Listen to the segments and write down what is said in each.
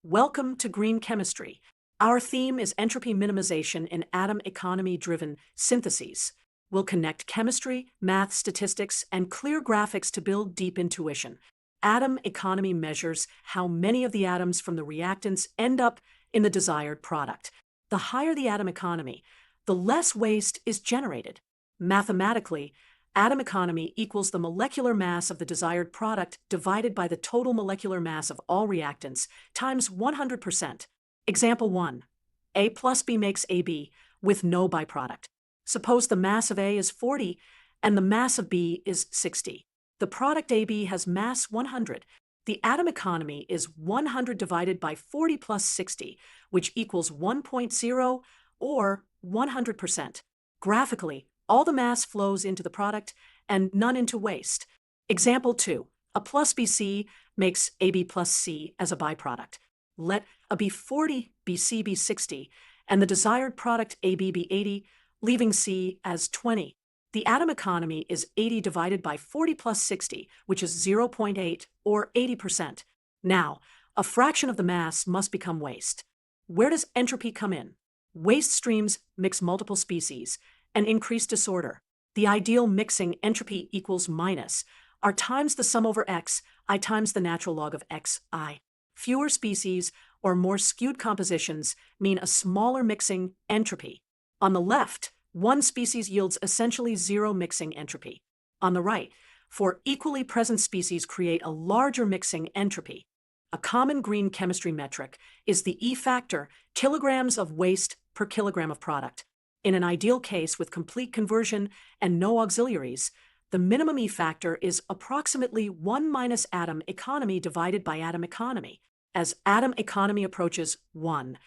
Welcome to Green Chemistry. Our theme is entropy minimization in atom economy-driven syntheses. We'll connect chemistry, math, statistics, and clear graphics to build deep intuition. Atom economy measures how many of the atoms from the reactants end up in the desired product. The higher the atom economy, the less waste is generated. Mathematically, atom economy equals the molecular mass of the desired product divided by the total molecular mass of all reactants times 100%. Example 1. A plus B makes AB with no byproduct. Suppose the mass of A is 40 and the mass of B is 60. The product AB has mass 100. The atom economy is 100 divided by 40 plus 60, which equals 1.0 or 100%. Graphically, all the mass flows into the product and none into waste. Example 2. A plus BC makes AB plus C as a byproduct. Let a B40 BC be 60 and the desired product AB be 80, leaving C as 20. The atom economy is 80 divided by 40 plus 60, which is 0.8 or 80%. Now, a fraction of the mass must become waste. Where does entropy come in? Waste streams mix multiple species and increase disorder. The ideal mixing entropy equals minus r times the sum over x, I times the natural log of xi. Fewer species or more skewed compositions mean a smaller mixing entropy. On the left, one species yields essentially zero mixing entropy. On the right, four equally present species create a larger mixing entropy. A common green chemistry metric is the E factor, kilograms of waste per kilogram of product. In an ideal case with complete conversion and no auxiliaries, the minimum E factor is approximately 1 minus atom economy divided by atom economy. As atom economy approaches 1,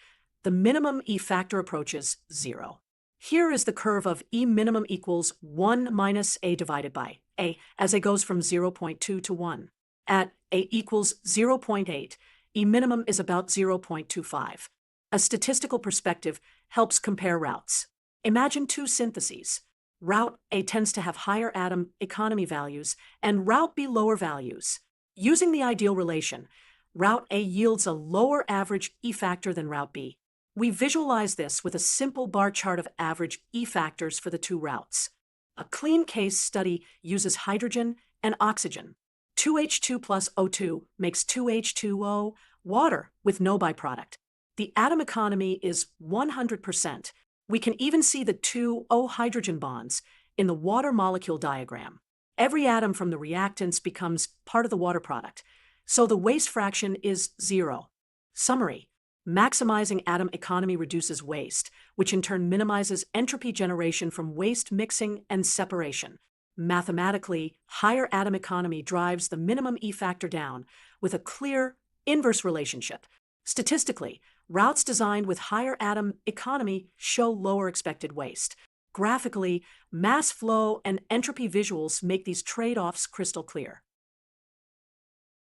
the minimum E factor approaches 0. Here is the curve of E minimum equals 1 minus A divided by A as it goes from 0.2 to 1. At A equals 0.8, E minimum is about 0.25. A statistical perspective helps compare routes. Imagine two syntheses. Route A tends to have higher atom economy values and route B lower values. Using the ideal relation, route A yields a lower average E factor than route B. We visualize this with a simple bar chart of average E factors for the two routes. A clean case study uses hydrogen and oxygen. 2H2 plus O2 makes 2H2O, water with no byproduct. The atom economy is 100%. We can even see the two O hydrogen bonds in the water molecule diagram. Every atom from the reactants becomes part of the water product, so the waste fraction is 0. Summary: maximizing atom economy reduces waste, which in turn minimizes entropy generation from waste mixing and separation. Mathematically, higher atom economy drives the minimum E factor down with a clear inverse relationship. Statistically, routes designed with higher atom economy show lower expected waste. Graphically, mass flow and entropy visuals make these trade-offs crystal clear.